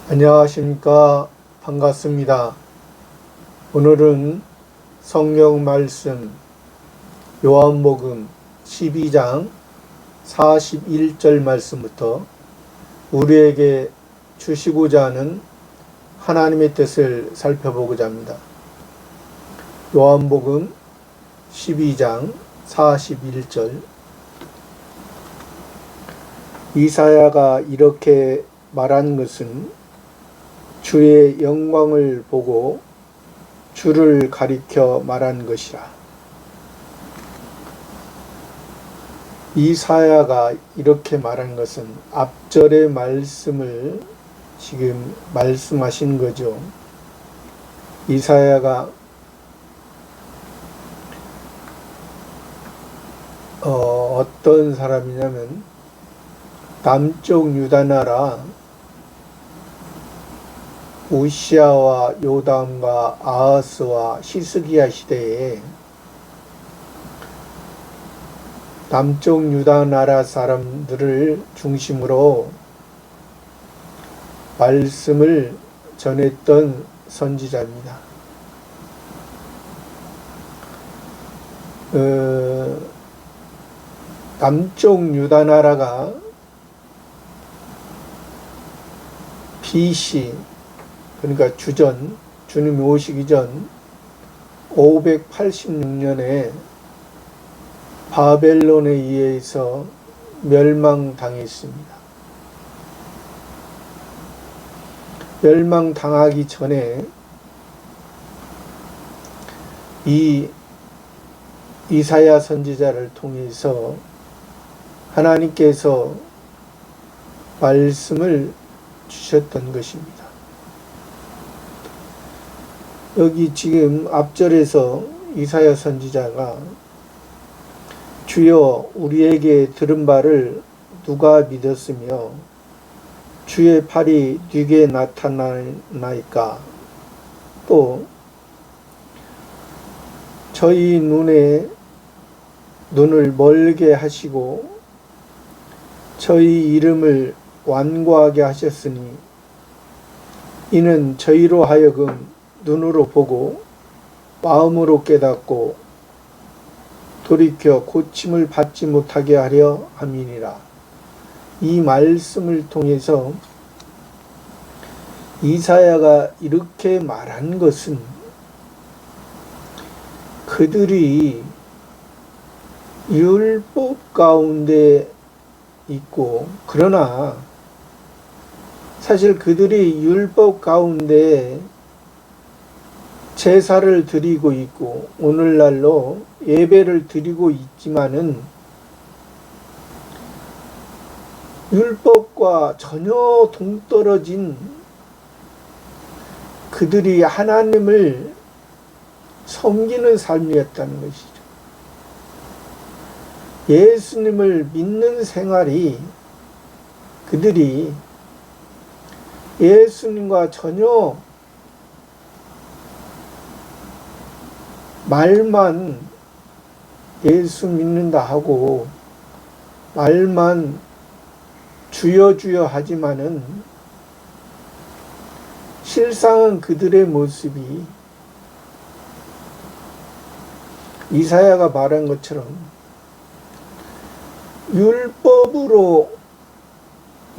안녕하십니까. 반갑습니다. 오늘은 성경 말씀 요한복음 12장 41절 말씀부터 우리에게 주시고자 하는 하나님의 뜻을 살펴보고자 합니다. 요한복음 12장 41절. 이사야가 이렇게 말한 것은 주의 영광을 보고 주를 가리켜 말한 것이라. 이사야가 이렇게 말한 것은 앞절의 말씀을 지금 말씀하신 거죠. 이사야가 어떤 사람이냐면 남쪽 유다 나라 우시아와 요담과 아하스와 히스기야 시대에 남쪽 유다 나라 사람들을 중심으로 말씀을 전했던 선지자입니다. 남쪽 유다 나라가 BC, 그러니까 주님이 오시기 전 586년에 바벨론에 의해서 멸망당했습니다. 멸망당하기 전에 이 이사야 선지자를 통해서 하나님께서 말씀을 주셨던 것입니다. 여기 지금 앞절에서 이사야 선지자가 주여 우리에게 들은 바를 누가 믿었으며 주의 팔이 누게 나타나나이까, 또 저희 눈을 멀게 하시고 저희 이름을 완고하게 하셨으니 이는 저희로 하여금 눈으로 보고 마음으로 깨닫고 돌이켜 고침을 받지 못하게 하려 함이니라. 이 말씀을 통해서 이사야가 이렇게 말한 것은 그들이 율법 가운데 있고, 그러나 사실 그들이 율법 가운데 제사를 드리고 있고 오늘날로 예배를 드리고 있지만은 율법과 전혀 동떨어진 그들이 하나님을 섬기는 삶이었다는 것이죠. 예수님을 믿는 생활이 그들이 예수님과 전혀 말만 예수 믿는다 하고 말만 주여 주여 하지만은 실상은 그들의 모습이 이사야가 말한 것처럼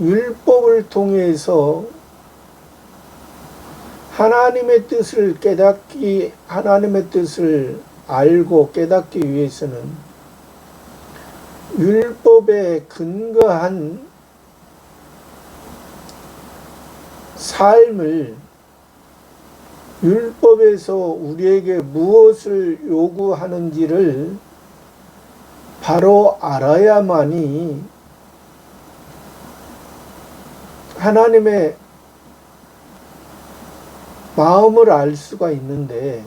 율법을 통해서 하나님의 뜻을 깨닫기, 하나님의 뜻을 알고 깨닫기 위해서는 율법에 근거한 삶을, 율법에서 우리에게 무엇을 요구하는지를 바로 알아야만이 하나님의 마음을 알 수가 있는데,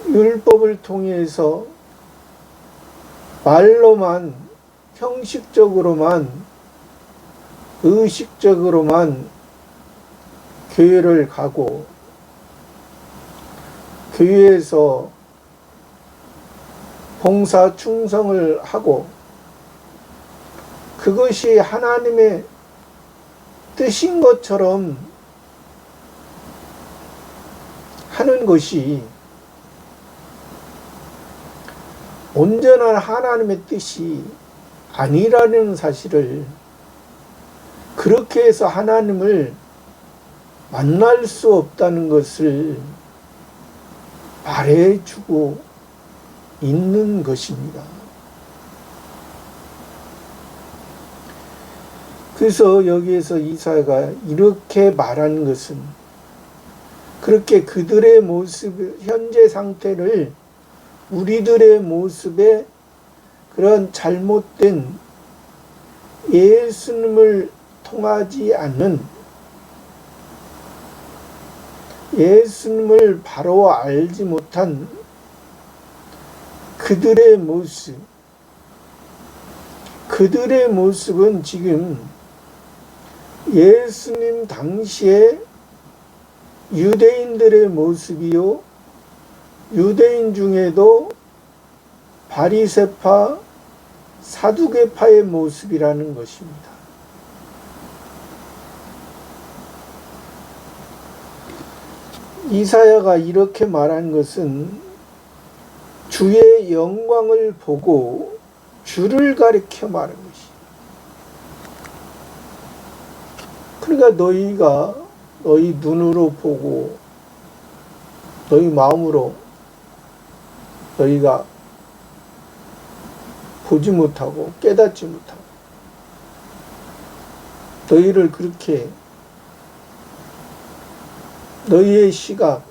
율법을 통해서 말로만, 형식적으로만, 의식적으로만 교회를 가고 교회에서 봉사 충성을 하고 그것이 하나님의 뜻인 것처럼 하는 것이 온전한 하나님의 뜻이 아니라는 사실을, 그렇게 해서 하나님을 만날 수 없다는 것을 말해주고 있는 것입니다. 그래서 여기에서 이사야가 이렇게 말하는 것은, 그렇게 그들의 모습, 현재 상태를 우리들의 모습에 그런 잘못된 예수님을 통하지 않는, 예수님을 바로 알지 못한 그들의 모습, 그들의 모습은 지금 예수님 당시에 유대인들의 모습이요, 유대인 중에도 바리새파, 사두개파의 모습이라는 것입니다. 이사야가 이렇게 말한 것은 주의 영광을 보고 주를 가리켜 말한 것이. 그러니까 너희가 너희 눈으로 보고 너희 마음으로 너희가 보지 못하고 깨닫지 못하고 너희를 그렇게 너희의 시각,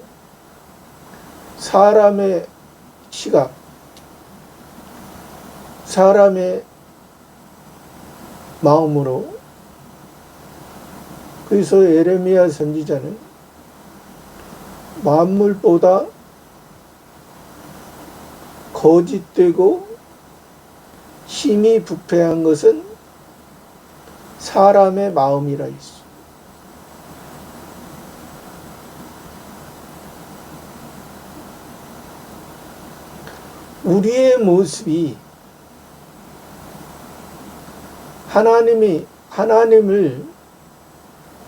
사람의 시각, 사람의 마음으로. 그래서 예레미야 선지자는 만물보다 거짓되고 심히 부패한 것은 사람의 마음이라 했어. 우리의 모습이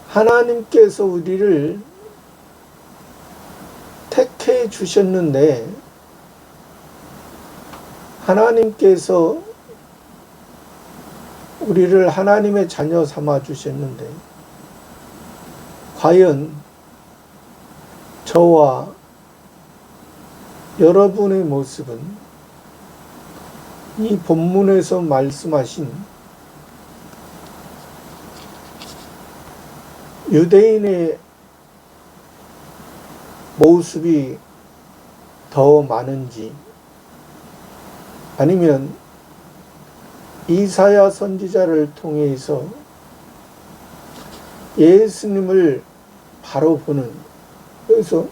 하나님께서 우리를 택해 주셨는데, 하나님께서 우리를 하나님의 자녀 삼아 주셨는데, 과연 저와 여러분의 모습은 이 본문에서 말씀하신 유대인의 모습이 더 많은지, 아니면 이사야 선지자를 통해서 예수님을 바로 보는, 그래서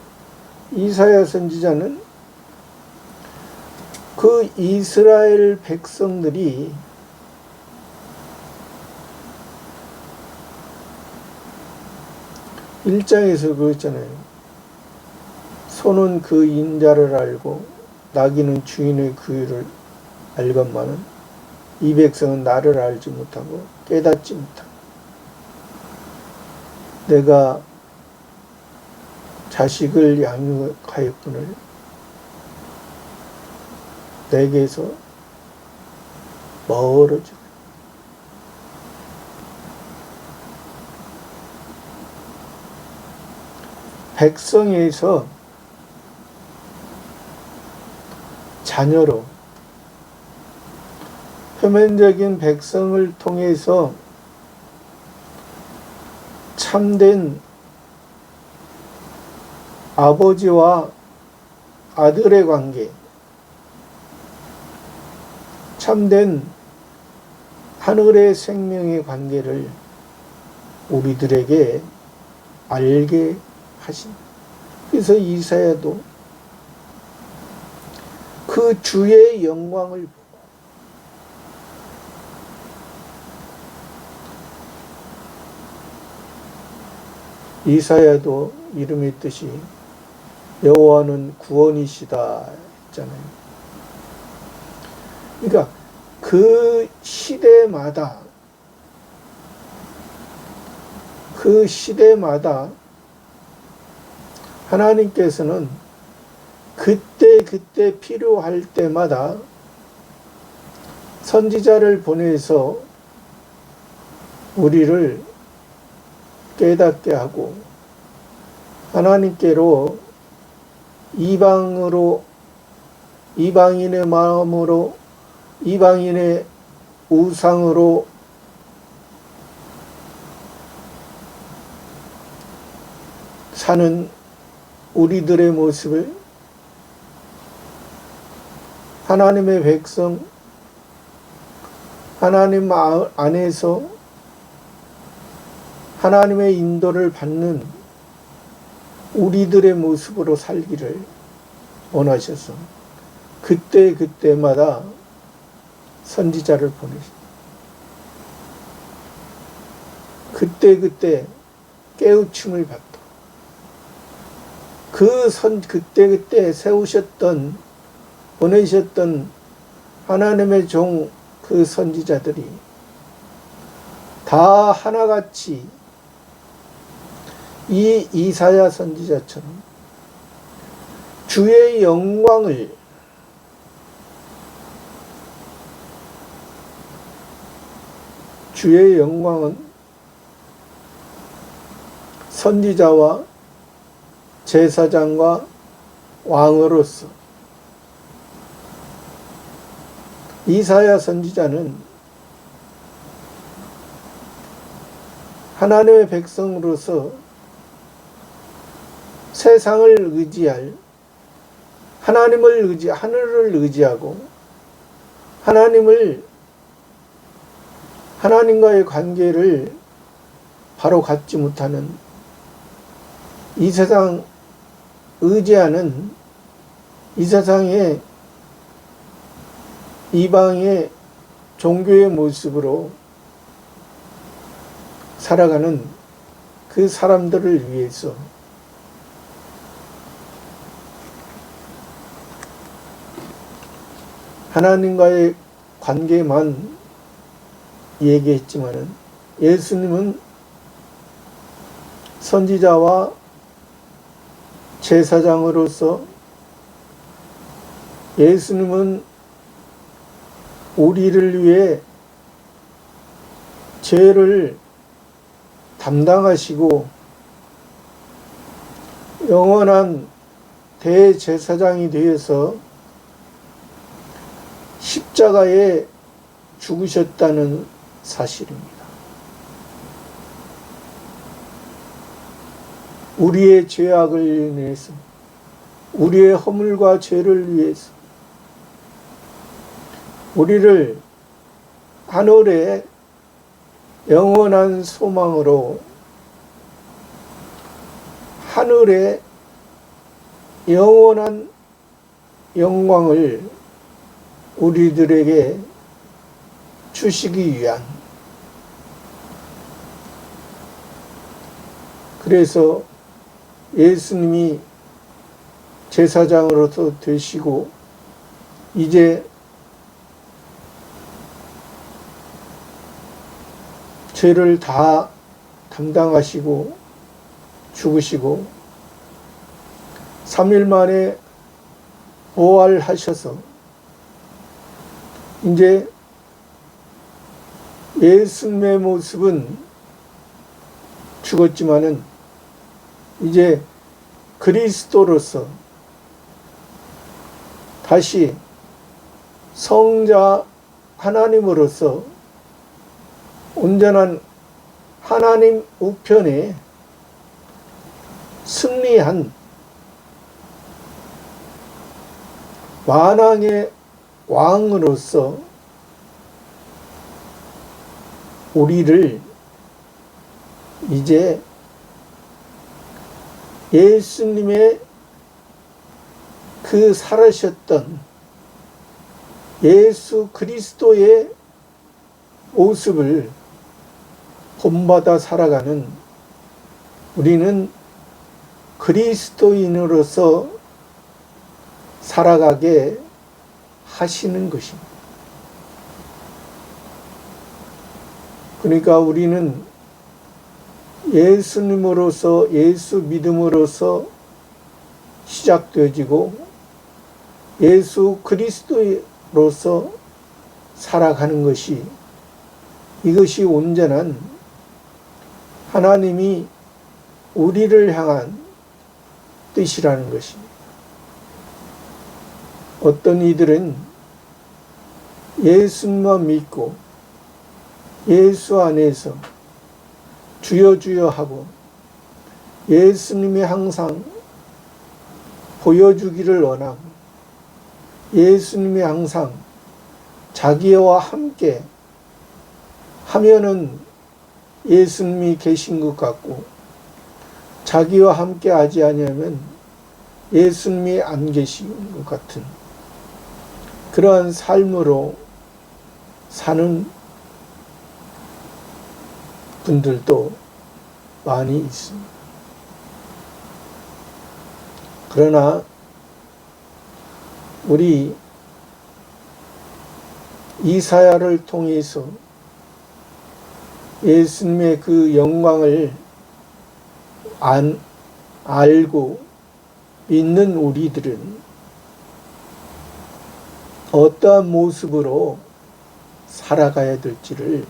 이사야 선지자는 그 이스라엘 백성들이 일장에서 그랬잖아요. 소는 그 인자를 알고 나귀는 주인의 규율을 알건만은 이 백성은 나를 알지 못하고 깨닫지 못하고, 내가 자식을 양육하였거늘 내게서 멀어지고, 백성에서 자녀로, 표면적인 백성을 통해서 참된 아버지와 아들의 관계, 참된 하늘의 생명의 관계를 우리들에게 알게 하신. 그래서 이사야도 그 주의 영광을 보고, 이사야도 이름의 뜻이 여호와는 구원이시다 했잖아요. 그러니까 그 시대마다 그 시대마다 하나님께서는 그때 필요할 때마다 선지자를 보내서 우리를 깨닫게 하고 하나님께로 이방인의 마음으로 이방인의 우상으로 사는 우리들의 모습을 하나님의 백성, 하나님 안에서 하나님의 인도를 받는 우리들의 모습으로 살기를 원하셔서 그때마다 선지자를 보내십니다. 그때 깨우침을 받도록 그때 세우셨던 보내셨던 하나님의 종 그 선지자들이 다 하나같이 이 이사야 선지자처럼 주의 영광은 선지자와 제사장과 왕으로서 이사야 선지자는 하나님의 백성으로서 세상을 의지할 하늘을 의지하고 하나님과의 관계를 바로 갖지 못하는 이 세상 의지하는 이 세상의 이방의 종교의 모습으로 살아가는 그 사람들을 위해서 하나님과의 관계만 얘기했지만은 예수님은 선지자와 제사장으로서 예수님은 우리를 위해 죄를 담당하시고 영원한 대제사장이 되어서 십자가에 죽으셨다는 사실입니다. 우리의 죄악을 위해서, 우리의 허물과 죄를 위해서 우리를 하늘의 영원한 소망으로 하늘의 영원한 영광을 우리들에게 주시기 위한, 그래서 예수님이 제사장으로서 되시고 이제 죄를 다 담당하시고 죽으시고 3일 만에 부활하셔서 이제 예수님의 모습은 죽었지만은 이제 그리스도로서 다시 성자 하나님으로서 온전한 하나님 우편에 승리한 만왕의 왕으로서 우리를 이제 예수님의 그 살아셨던 예수 그리스도의 모습을 본받아 살아가는 우리는 그리스도인으로서 살아가게 하시는 것입니다. 그러니까 우리는 예수님으로서, 예수 믿음으로서 시작되어지고 예수 그리스도로서 살아가는 것이, 이것이 온전한 하나님이 우리를 향한 뜻이라는 것입니다. 어떤 이들은 예수만 믿고 예수 안에서 주여 주여 하고 예수님이 항상 보여주기를 원하고 예수님이 항상 자기와 함께 하면은 예수님이 계신 것 같고 자기와 함께 하지 아니하면 예수님이 안 계신 것 같은 그러한 삶으로 사는 분들도 많이 있습니다. 그러나 우리 이사야를 통해서 예수님의 그 영광을 알고 믿는 우리들은 어떠한 모습으로 살아가야 될지를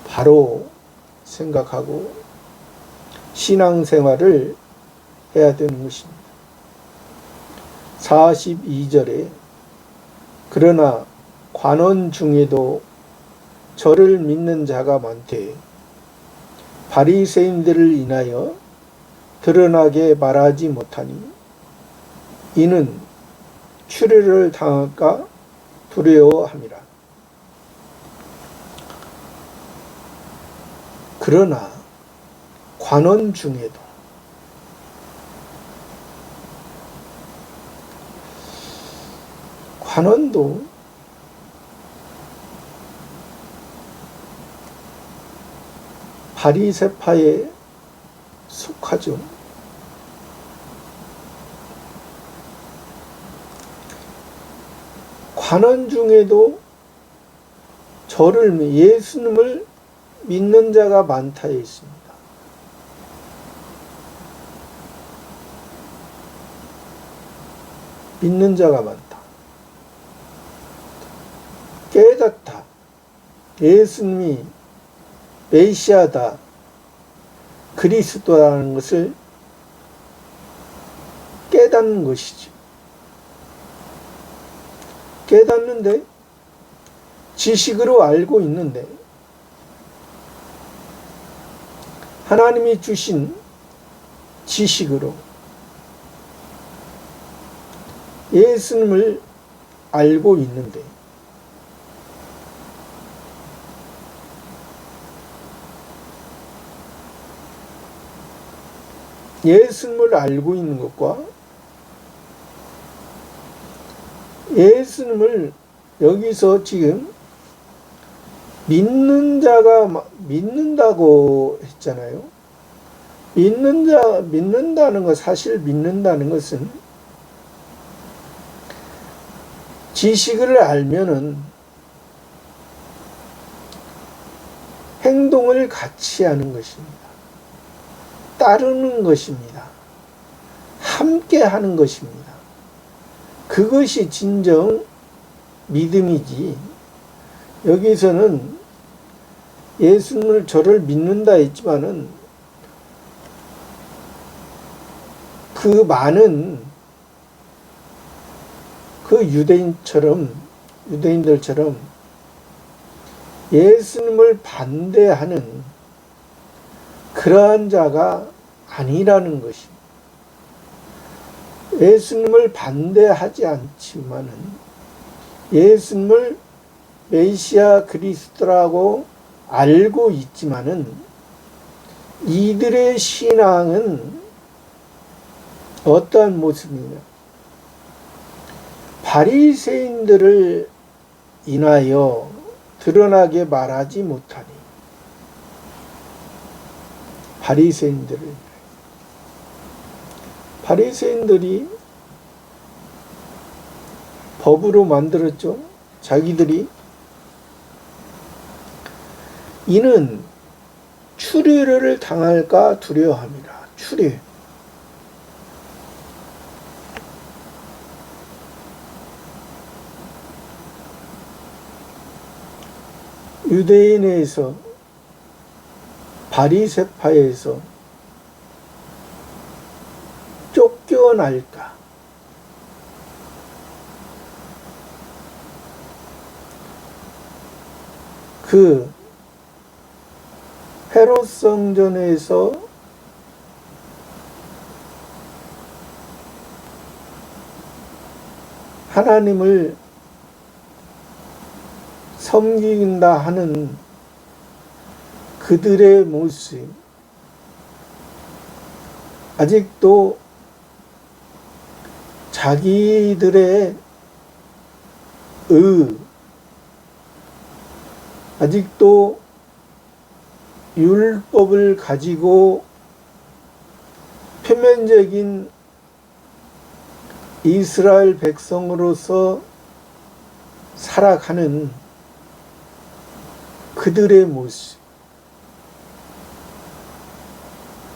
바로 생각하고 신앙생활을 해야 되는 것입니다. 42절에 그러나 관원 중에도 저를 믿는 자가 많되 바리새인들을 인하여 드러나게 말하지 못하니 이는 추례를 당할까 두려워함이라. 그러나 관원 중에도 관원도 바리새파에 속하죠. 관원 중에도 저를 예수님을 믿는 자가 많다 했습니다. 믿는 자가 많다. 깨닫다. 예수님이 메시아다, 그리스도라는 것을 깨닫는 것이죠. 깨닫는데 지식으로 알고 있는데 하나님이 주신 지식으로 예수님을 알고 있는데 예수님을 알고 있는 것과 예수님을 여기서 지금 믿는 자가 믿는다고 했잖아요. 믿는다는 것, 사실 믿는다는 것은 지식을 알면은 행동을 같이 하는 것입니다. 따르는 것입니다. 함께 하는 것입니다. 그것이 진정 믿음이지. 여기서는 예수님을 저를 믿는다 했지만은 그 많은 그 유대인들처럼 예수님을 반대하는 그러한 자가 아니라는 것입니다. 예수님을 반대하지 않지만은 예수님을 메시아 그리스도라고 알고 있지만은 이들의 신앙은 어떠한 모습이냐? 바리새인들을 인하여 드러나게 말하지 못하니 바리새인들이 법으로 만들었죠. 자기들이 이는 추리를 당할까 두려워합니다. 추리. 유대인에서 바리새파에서 쫓겨날까? 그 헤롯 성전에서 하나님을 섬긴다 하는 그들의 모습, 아직도 자기들의 아직도 율법을 가지고 표면적인 이스라엘 백성으로서 살아가는 그들의 모습,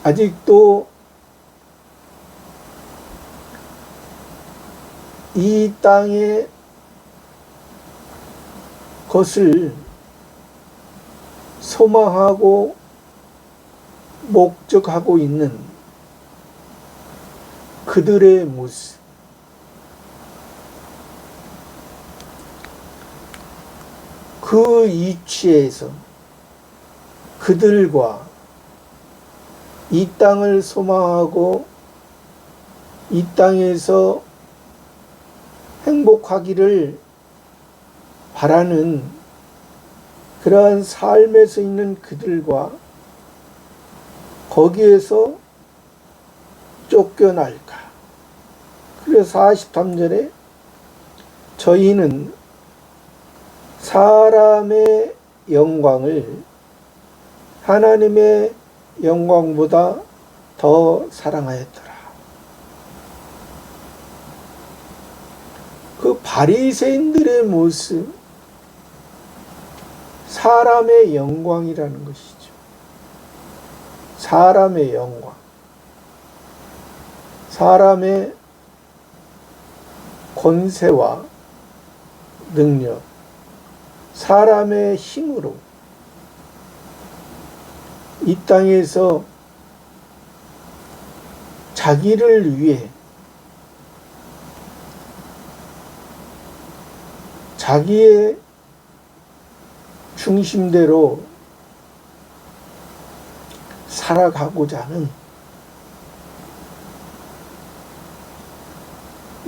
아직도 이 땅의 것을 소망하고 목적하고 있는 그들의 모습, 그 위치에서 그들과 이 땅을 소망하고 이 땅에서 행복하기를 바라는 그러한 삶에서 있는 그들과 거기에서 쫓겨날까? 그래서 43절에 저희는 사람의 영광을 하나님의 영광보다 더 사랑하였더라. 그 바리새인들의 모습, 사람의 영광이라는 것이죠. 사람의 영광, 사람의 권세와 능력, 사람의 힘으로 이 땅에서 자기를 위해 자기의 중심대로 살아가고자 하는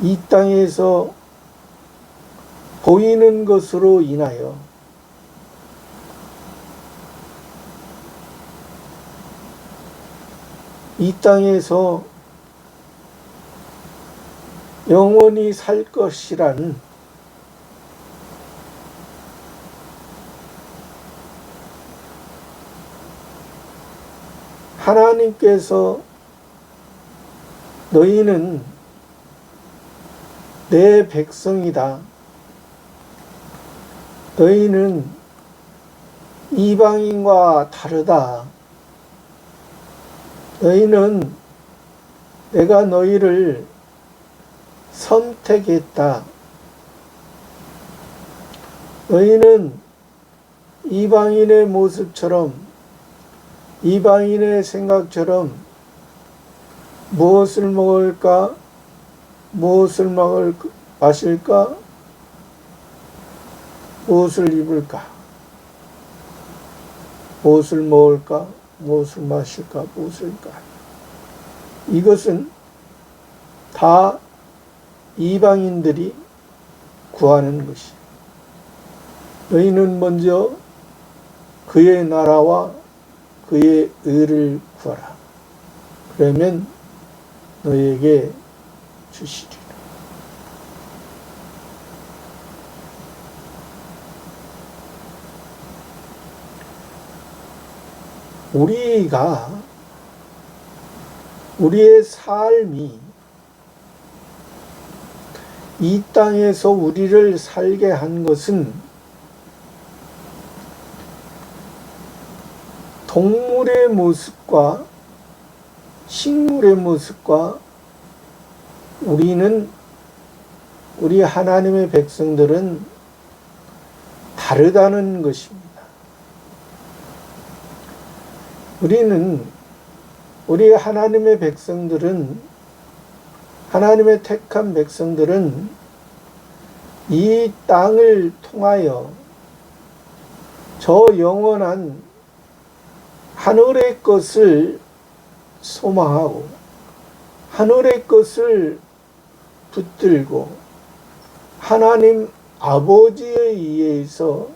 이 땅에서 보이는 것으로 인하여 이 땅에서 영원히 살 것이라는 하나님께서 너희는 내 백성이다. 너희는 이방인과 다르다. 너희는 내가 너희를 선택했다. 너희는 이방인의 모습처럼, 이방인의 생각처럼 무엇을 먹을까? 무엇을 마실까? 무엇을 입을까? 무엇을 먹을까? 무엇을 마실까? 무엇을 입을까? 이것은 다 이방인들이 구하는 것이. 너희는 먼저 그의 나라와 그의 의를 구하라. 그러면 너희에게 주시리라. 우리의 삶이 이 땅에서 우리를 살게 한 것은 동물의 모습과 식물의 모습과 우리 하나님의 백성들은 다르다는 것입니다. 우리 하나님의 백성들은, 하나님의 택한 백성들은 이 땅을 통하여 저 영원한 하늘의 것을 소망하고 하늘의 것을 붙들고 하나님 아버지에 의해서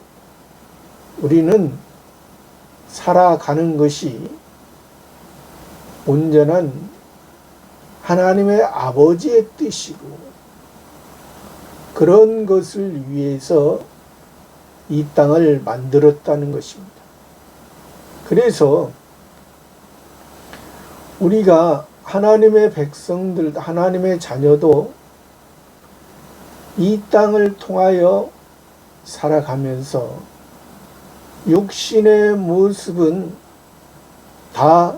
우리는 살아가는 것이 온전한 하나님의 아버지의 뜻이고, 그런 것을 위해서 이 땅을 만들었다는 것입니다. 그래서 우리가 하나님의 백성들, 하나님의 자녀도 이 땅을 통하여 살아가면서 육신의 모습은 다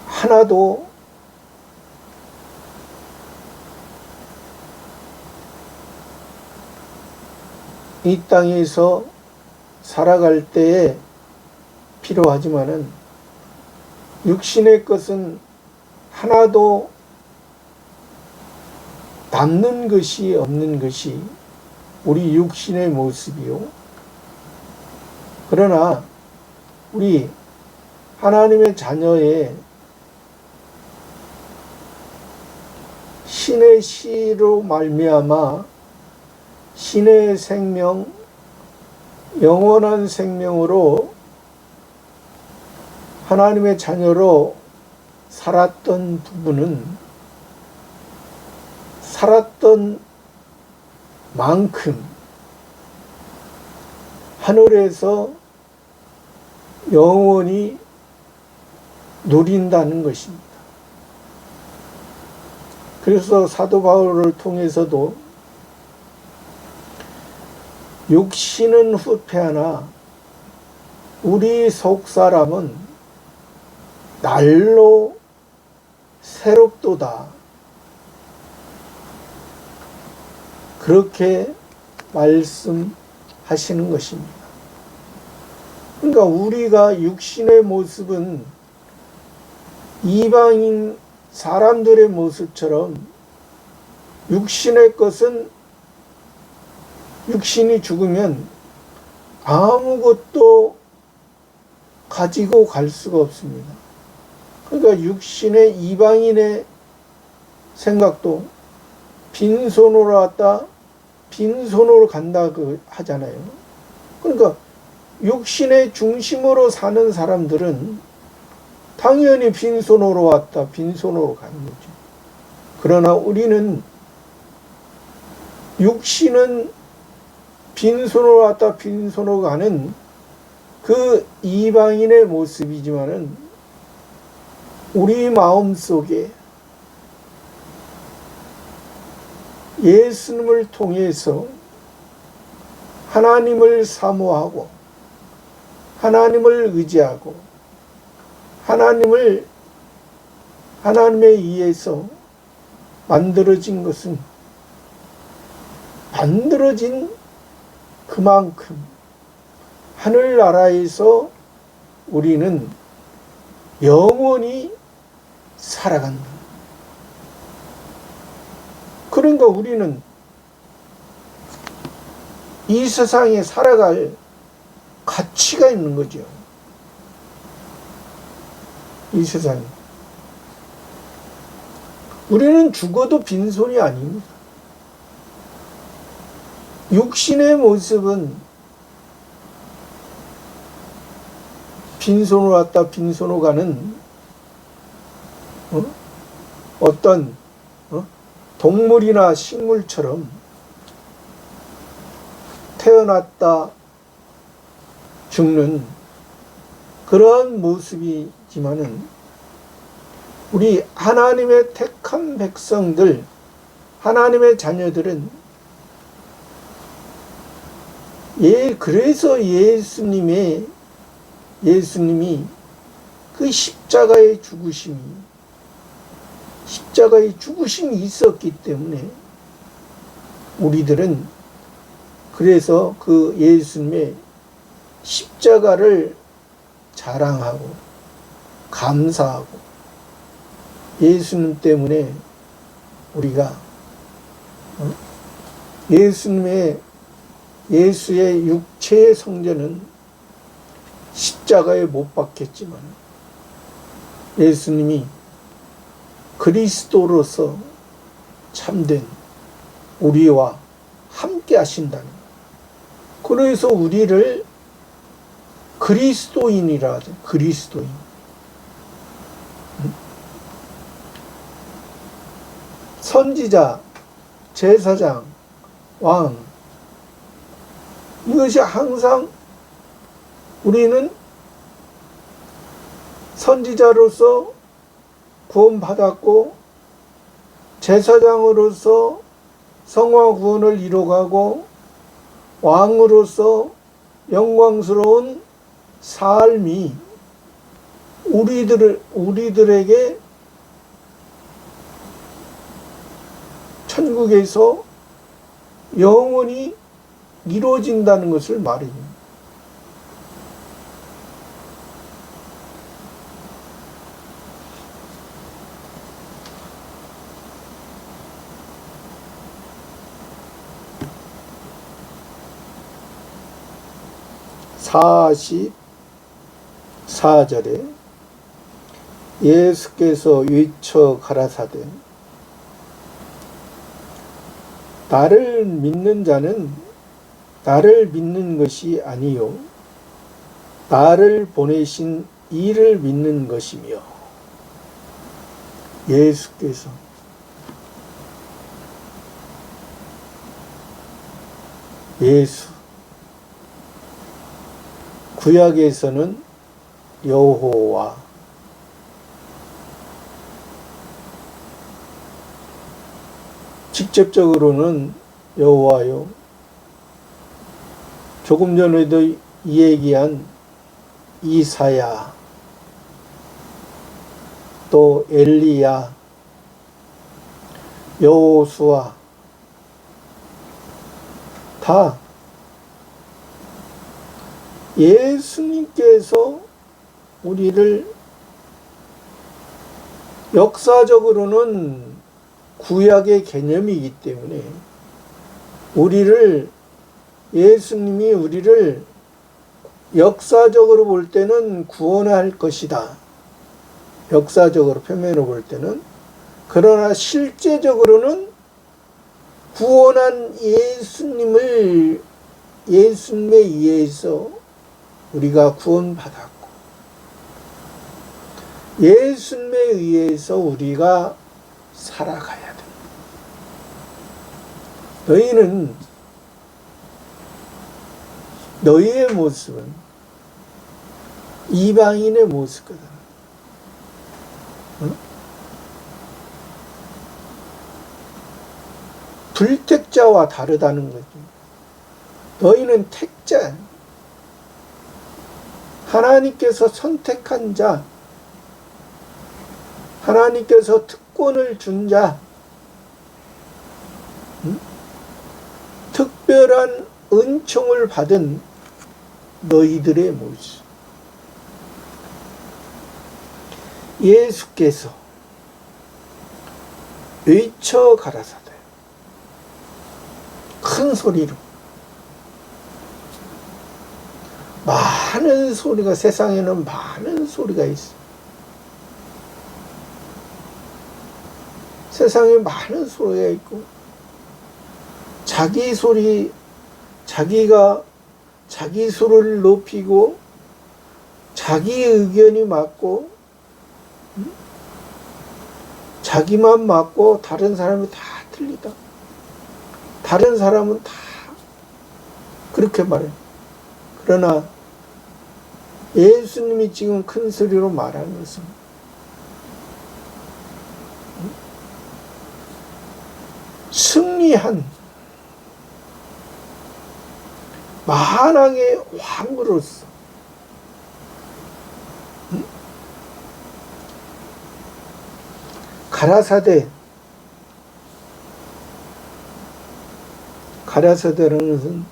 하나도 이 땅에서 살아갈 때에 필요하지만은 육신의 것은 하나도 남는 것이 없는 것이 우리 육신의 모습이요. 그러나 우리 하나님의 자녀의 신의 씨로 말미암아 신의 생명, 영원한 생명으로 하나님의 자녀로 살았던 부분은 살았던 만큼 하늘에서 영원히 누린다는 것입니다. 그래서 사도 바울을 통해서도 육신은 후패하나 우리 속사람은 날로 새롭도다, 그렇게 말씀하시는 것입니다. 그러니까 우리가 육신의 모습은 이방인 사람들의 모습처럼 육신의 것은 육신이 죽으면 아무것도 가지고 갈 수가 없습니다. 그러니까 육신의 이방인의 생각도 빈손으로 왔다 빈손으로 간다 하잖아요. 그러니까 육신의 중심으로 사는 사람들은 당연히 빈손으로 왔다 빈손으로 가는 거죠. 그러나 우리는 육신은 빈손으로 왔다 빈손으로 가는 그 이방인의 모습이지만은 우리 마음속에 예수님을 통해서 하나님을 사모하고 하나님을 의지하고 하나님에 의해서 만들어진 것은 만들어진 그만큼 하늘나라에서 우리는 영원히 살아간다. 그러니까 우리는 이 세상에 살아갈 가치가 있는 거죠. 이 세상에. 우리는 죽어도 빈손이 아닙니다. 육신의 모습은 빈손으로 왔다 빈손으로 가는 어떤 동물이나 식물처럼 태어났다 죽는 그런 모습이지만은 우리 하나님의 택한 백성들, 하나님의 자녀들은 그래서 예수님이 그 십자가의 죽으심이 있었기 때문에 우리들은 그래서 그 예수님의 십자가를 자랑하고 감사하고 예수님 때문에 우리가 예수의 육체의 성전은 십자가에 못 박혔지만 예수님이 그리스도로서 참된 우리와 함께 하신다는 것. 그래서 우리를 그리스도인이라 하죠. 그리스도인. 선지자, 제사장, 왕, 이것이 항상 우리는 선지자로서 구원받았고 제사장으로서 성화 구원을 이뤄가고 왕으로서 영광스러운 삶이 우리들에게 천국에서 영원히 이루어진다는 것을 말해줍니다. (44절에) 예수께서 외쳐 가라사대 나를 믿는 자는 나를 믿는 것이 아니요 나를 보내신 이를 믿는 것이며. 예수께서 구약에서는 여호와, 직접적으로는 여호와요. 조금 전에도 얘기한 이사야, 또 엘리야, 여호수아 다 예수님께서 우리를 역사적으로는 구약의 개념이기 때문에 예수님이 우리를 역사적으로 볼 때는 구원할 것이다. 역사적으로 표면으로 볼 때는. 그러나 실제적으로는 구원한 예수님에 의해서 우리가 구원받았고 예수님에 의해서 우리가 살아가야 됩니다. 너희의 모습은 이방인의 모습이거든. 응? 불택자와 다르다는 거지. 너희는 택자, 하나님께서 선택한 자, 하나님께서 특권을 준 자, 특별한 은총을 받은 너희들의 모습. 예수께서 외쳐 가라사대 큰 소리로, 많은 소리가, 세상에는 많은 소리가 있어. 세상에 많은 소리가 있고 자기 소리를 높이고 자기 의견이 맞고 자기만 맞고 다른 사람이 다 틀리다. 다른 사람은 다 그렇게 말해. 그러나 예수님이 지금 큰 소리로 말하는 것은 승리한 만왕의 왕으로서 가라사대라는 것은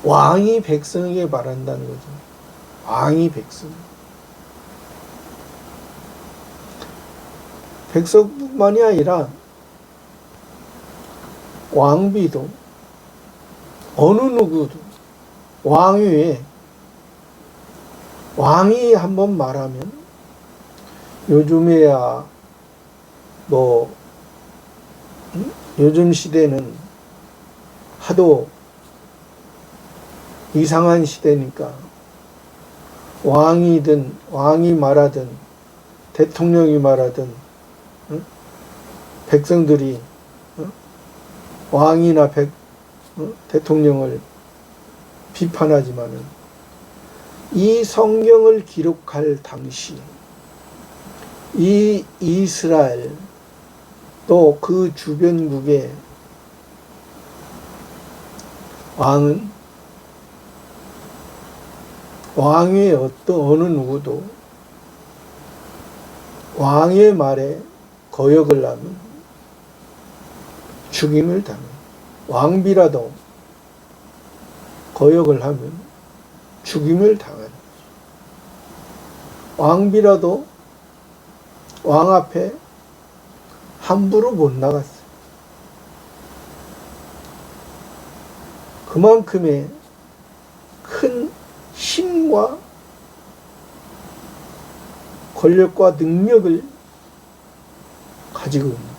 왕이 백성에게 말한다는 거죠. 왕이 백성. 백성뿐만이 아니라 왕비도 어느 누구도 왕위에 왕이 한번 말하면 요즘에야 요즘 시대는 하도 이상한 시대니까 왕이 말하든 대통령이 말하든 백성들이 왕이나 대통령을 비판하지만은 이 성경을 기록할 당시 이 이스라엘 또 그 주변국의 왕은 왕위에 어느 누구도 왕의 말에 거역을 하면 죽임을 당해. 왕비라도 거역을 하면 죽임을 당하는 거죠. 왕비라도 왕 앞에 함부로 못 나갔어요. 그만큼의 큰 힘과 권력과 능력을 가지고 있는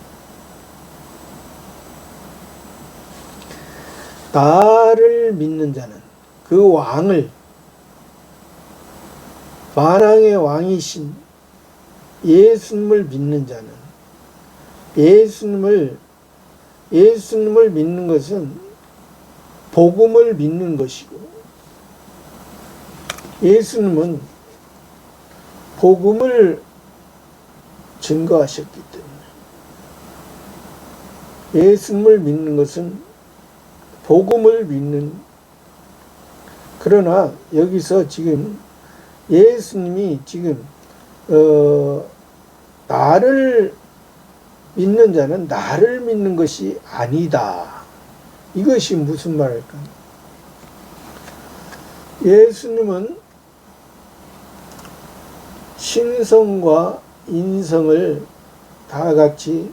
나를 믿는 자는 그 왕을 만왕의 왕이신 예수님을 믿는 자는 예수님을 믿는 것은 복음을 믿는 것이고 예수님은 복음을 증거하셨기 때문에 예수님을 믿는 것은 복음을 믿는 그러나 여기서 지금 예수님이 지금 나를 믿는 자는 나를 믿는 것이 아니다. 이것이 무슨 말일까요? 예수님은 신성과 인성을 다 같이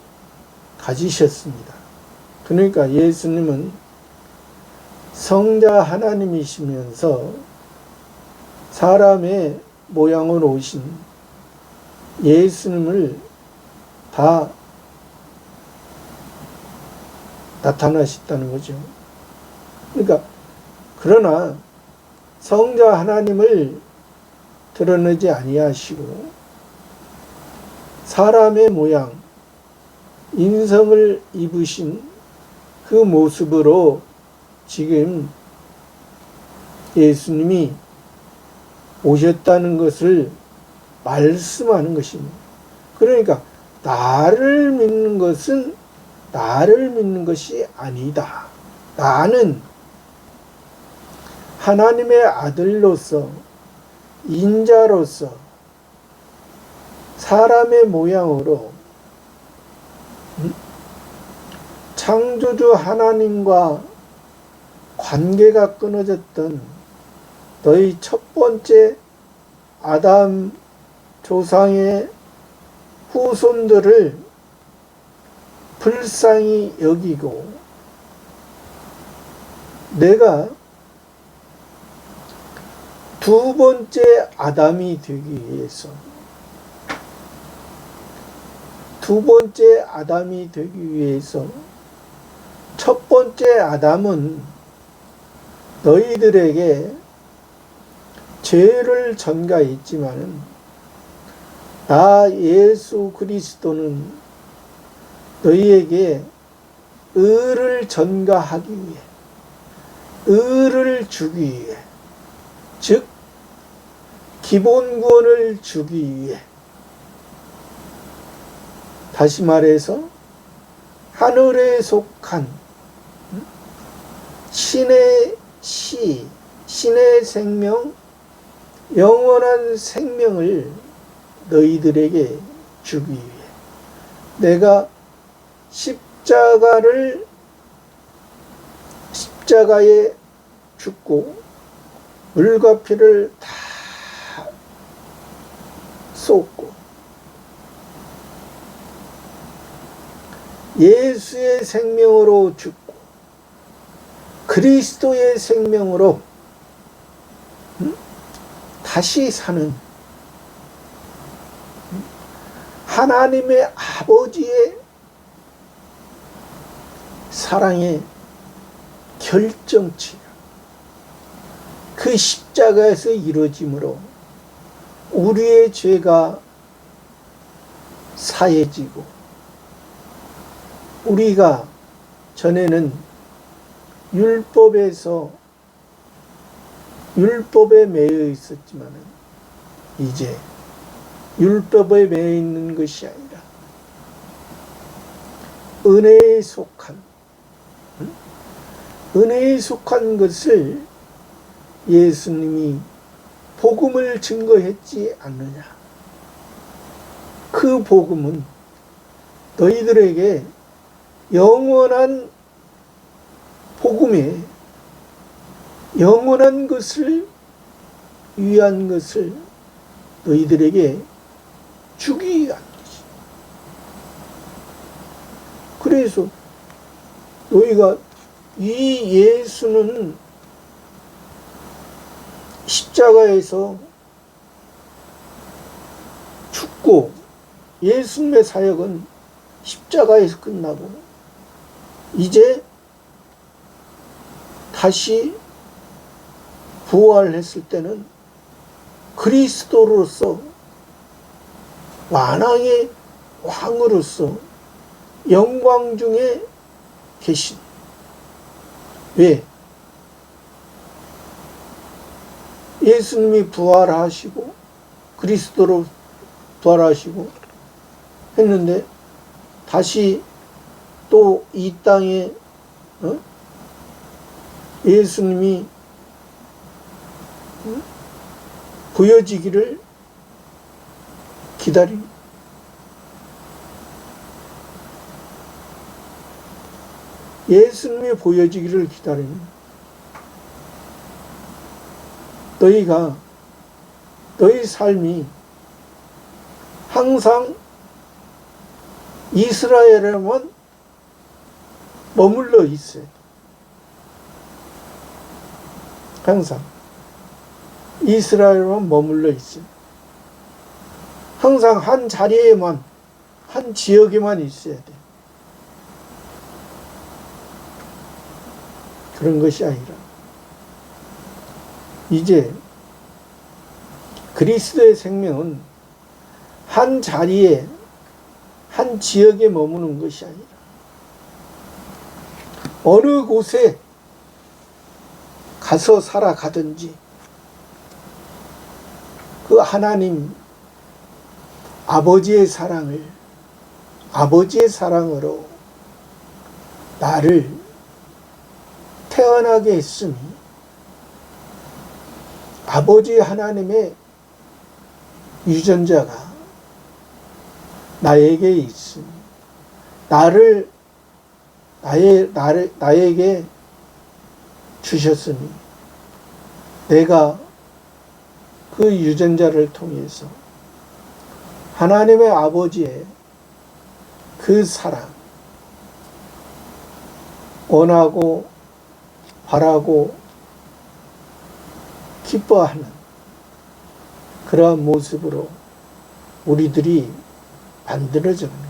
가지셨습니다. 그러니까 예수님은 성자 하나님이시면서 사람의 모양으로 오신 예수님을 다 나타나셨다는 거죠. 그러니까 그러나 성자 하나님을 드러내지 아니하시고 사람의 모양, 인성을 입으신 그 모습으로 지금 예수님이 오셨다는 것을 말씀하는 것입니다. 그러니까 나를 믿는 것은 나를 믿는 것이 아니다. 나는 하나님의 아들로서 인자로서 사람의 모양으로 창조주 하나님과 관계가 끊어졌던 너희 첫 번째 아담 조상의 후손들을 불쌍히 여기고 내가 두 번째 아담이 되기 위해서 첫 번째 아담은 너희들에게 죄를 전가했지만 나 예수 그리스도는 너희에게 의를 전가하기 위해 의를 주기 위해 즉 기본 구원을 주기 위해 다시 말해서 하늘에 속한 신의 시, 신의 생명, 영원한 생명을 너희들에게 주기 위해 내가 십자가에 죽고 물과 피를 다 쏟고 예수의 생명으로 죽고 그리스도의 생명으로 다시 사는 하나님의 아버지의 사랑의 결정치가 그 십자가에서 이루어지므로 우리의 죄가 사해지고 우리가 전에는 율법에 매여 있었지만 이제 율법에 매여 있는 것이 아니라 은혜에 속한 것을 예수님이 복음을 증거했지 않느냐. 그 복음은 너희들에게 영원한 복음에 영원한 것을 위한 것을 너희들에게 주기 위한 것이. 그래서 너희가 이 예수는 십자가에서 죽고 예수님의 사역은 십자가에서 끝나고 이제 다시 부활했을 때는 그리스도로서 만왕의 왕으로서 영광 중에 계신. 왜? 예수님이 부활하시고 그리스도로 부활하시고 했는데 다시 또 이 땅에 예수님이 보여지기를 기다립니다. 예수님이 보여지기를 기다립니다. 너희 삶이 항상 이스라엘에만 머물러 있어요. 항상 이스라엘에만 머물러 있어요. 항상 한 자리에만, 한 지역에만 있어야 돼. 그런 것이 아니라 이제 그리스도의 생명은 한 자리에, 한 지역에 머무는 것이 아니라 어느 곳에 가서 살아가든지 그 하나님 아버지의 사랑으로 나를 태어나게 했으니 아버지 하나님의 유전자가 나에게 있으니 나에게 주셨으니 내가 그 유전자를 통해서 하나님의 아버지의 그 사랑, 원하고 바라고 기뻐하는 그러한 모습으로 우리들이 만들어집니다.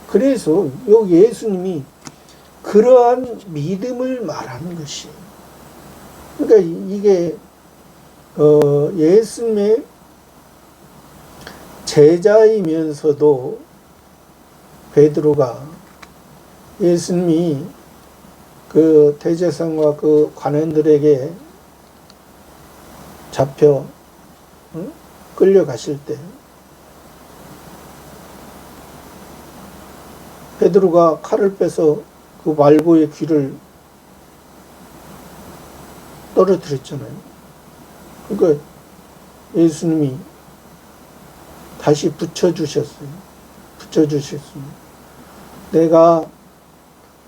그래서 요 예수님이 그러한 믿음을 말하는 것이에요. 그러니까 이게 예수님의 제자이면서도 베드로가 예수님이 그 대제사장과 그 관원들에게 잡혀 끌려가실 때 베드로가 칼을 빼서 그 말고의 귀를 떨어뜨렸잖아요. 그러니까 예수님이 다시 붙여주셨어요. 붙여주셨습니다. 내가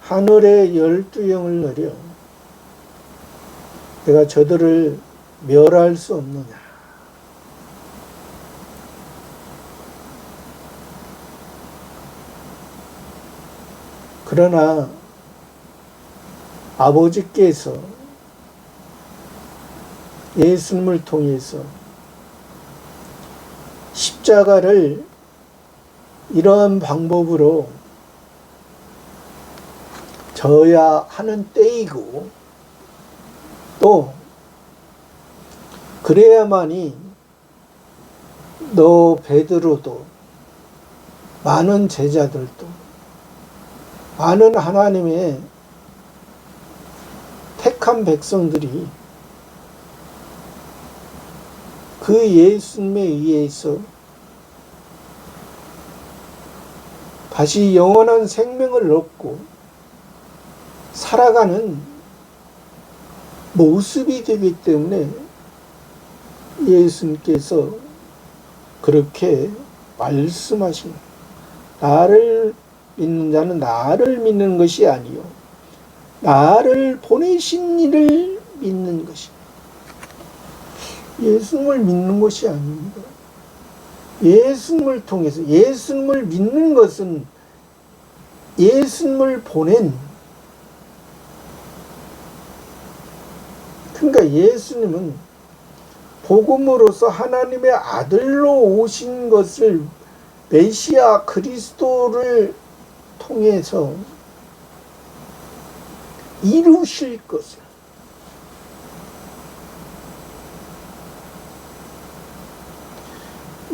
하늘의 12영을 내려 내가 저들을 멸할 수 없느냐. 그러나 아버지께서 예수님을 통해서 십자가를 이러한 방법으로 져야 하는 때이고, 또 그래야만이 너 베드로도 많은 제자들도 많은 하나님의 택한 백성들이 그 예수님에 의해서 다시 영원한 생명을 얻고 살아가는 모습이 되기 때문에 예수님께서 그렇게 말씀하신 거예요. 나를 믿는 자는 나를 믿는 것이 아니요 나를 보내신 이를 믿는 것이다. 예수님을 믿는 것이 아닙니다. 예수님을 통해서, 예수님을 믿는 것은 예수님을 보낸, 그러니까 예수님은 복음으로서 하나님의 아들로 오신 것을 메시아 그리스도를 통해서 이루실 것을,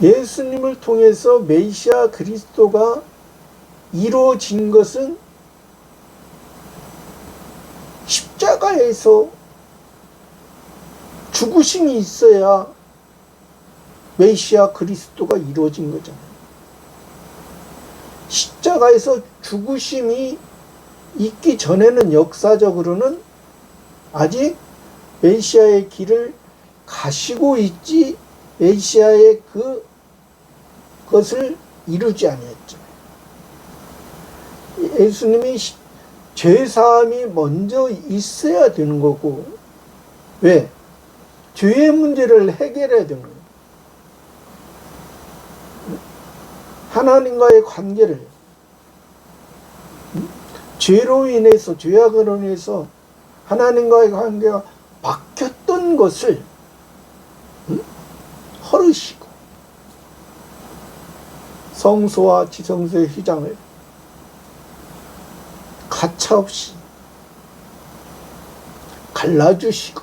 예수님을 통해서 메시아 그리스도가 이루어진 것은 십자가에서 죽으심이 있어야 메시아 그리스도가 이루어진 거잖아요. 십자가에서 죽으심이 있기 전에는 역사적으로는 아직 메시아의 길을 가시고 있지 메시아의 그것을 이루지 아니했죠. 예수님이 죄사함이 먼저 있어야 되는 거고, 왜? 죄의 문제를 해결해야 되는 거예요. 하나님과의 관계를, 죄로 인해서, 죄악으로 인해서 하나님과의 관계가 막혔던 것을 헐으시고 성소와 지성소의 휘장을 가차없이 갈라주시고,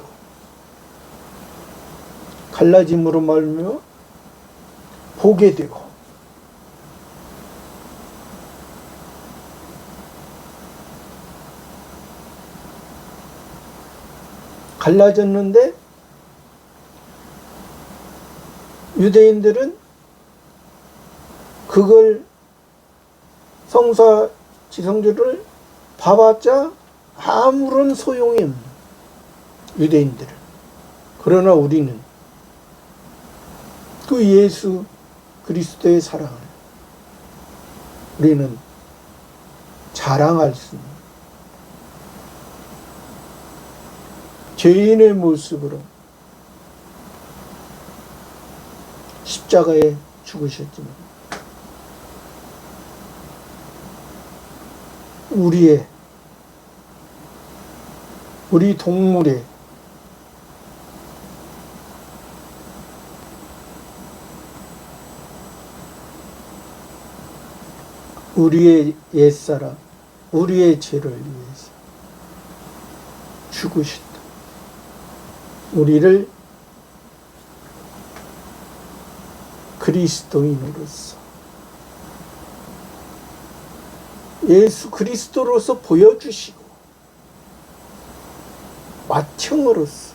갈라짐으로 말미암아 보게 되고, 갈라졌는데 유대인들은 그걸 성사 지성주를 봐봤자 아무런 소용이 없는 유대인들은. 그러나 우리는 그 예수 그리스도의 사랑을 우리는 자랑할 수 있는 죄인의 모습으로 십자가에 죽으셨지만 우리 동물의 우리의 옛사람, 우리의 죄를 위해서 죽으셨다. 우리를 그리스도인으로서, 예수 그리스도로서 보여주시고, 맏형으로서,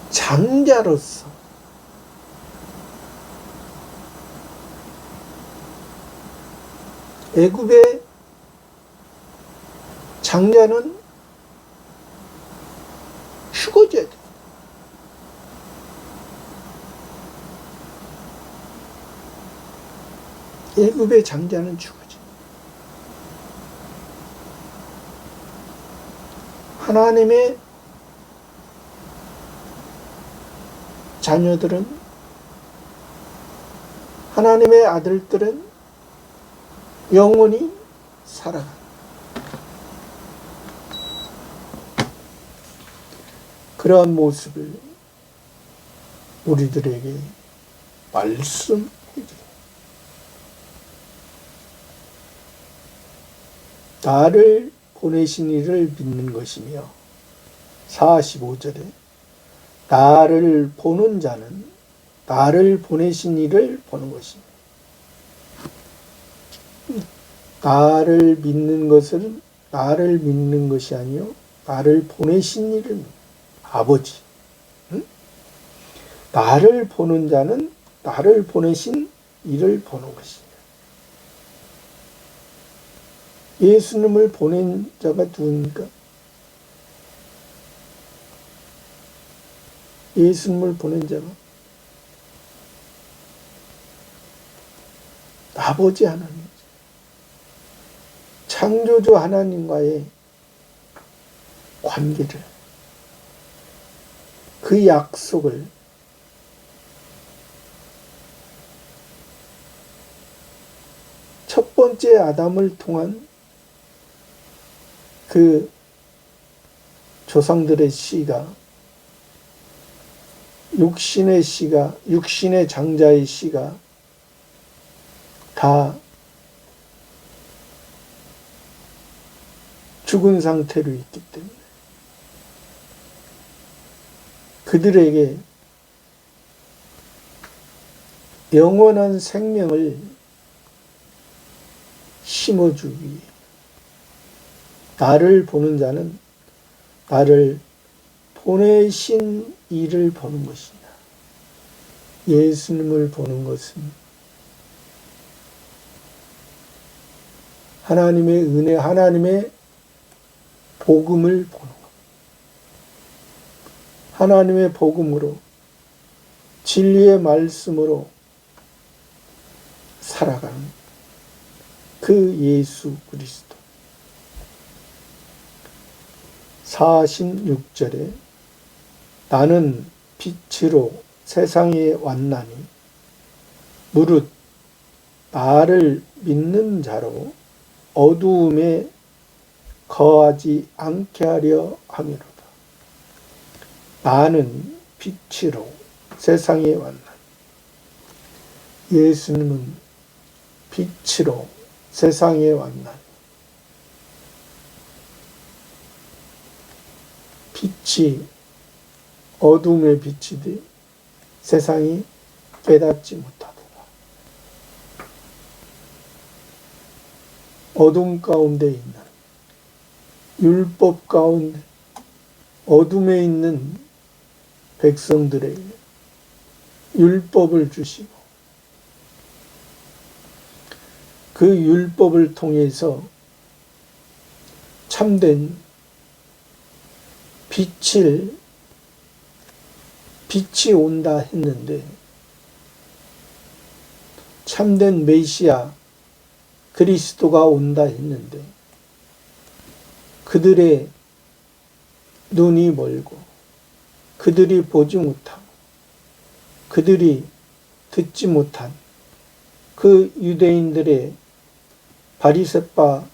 장자로서, 애굽의 장자는 죽어져야 돼. 애굽의 장자는 죽어져. 하나님의 자녀들은, 하나님의 아들들은 영원히 살아간다. 그러한 모습을 우리들에게 말씀해 주세요. 나를 보내신 이를 믿는 것이며, 45절에 나를 보는 자는 나를 보내신 이를 보는 것이며, 나를 믿는 것은 나를 믿는 것이 아니요 나를 보내신 이를 믿는 아버지. 응? 나를 보는 자는 나를 보내신 이를 보는 것이다. 예수님을 보낸 자가 누굽니까? 예수님을 보낸 자가 아버지 하나님, 창조주 하나님과의 관계를, 그 약속을 첫 번째 아담을 통한 그 조상들의 씨가, 육신의 장자의 씨가 다 죽은 상태로 있기 때문에 그들에게 영원한 생명을 심어주기 위해 나를 보는 자는 나를 보내신 이를 보는 것이냐. 예수님을 보는 것은 하나님의 은혜, 하나님의 복음을 보는 것. 하나님의 복음으로, 진리의 말씀으로 살아가는 그 예수 그리스도. 46절에 나는 빛으로 세상에 왔나니 무릇 나를 믿는 자로 어두움에 거하지 않게 하려 함이로다. 나는 빛으로 세상에 왔나니, 예수님은 빛으로 세상에 왔나니, 빛이 어둠의 빛이되 세상이 깨닫지 못하도다. 어둠 가운데 있는, 율법 가운데 어둠에 있는 백성들에게 율법을 주시고 그 율법을 통해서 참된 빛이 온다 했는데, 참된 메시아 그리스도가 온다 했는데 그들의 눈이 멀고 그들이 보지 못하고 그들이 듣지 못한 그 유대인들의, 바리새파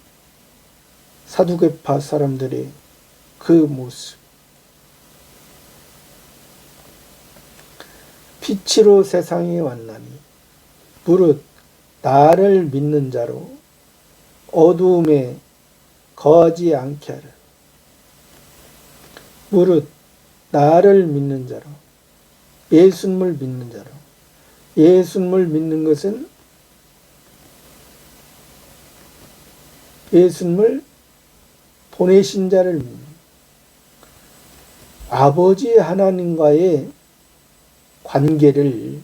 사두개파 사람들의 그 모습, 빛으로 세상에 왔나니 무릇 나를 믿는 자로 어두움에 거하지 않게 하라. 무릇 나를 믿는 자로, 예수님을 믿는 자로. 예수님을 믿는 것은 예수님을 보내신 자를 믿는, 아버지 하나님과의 관계를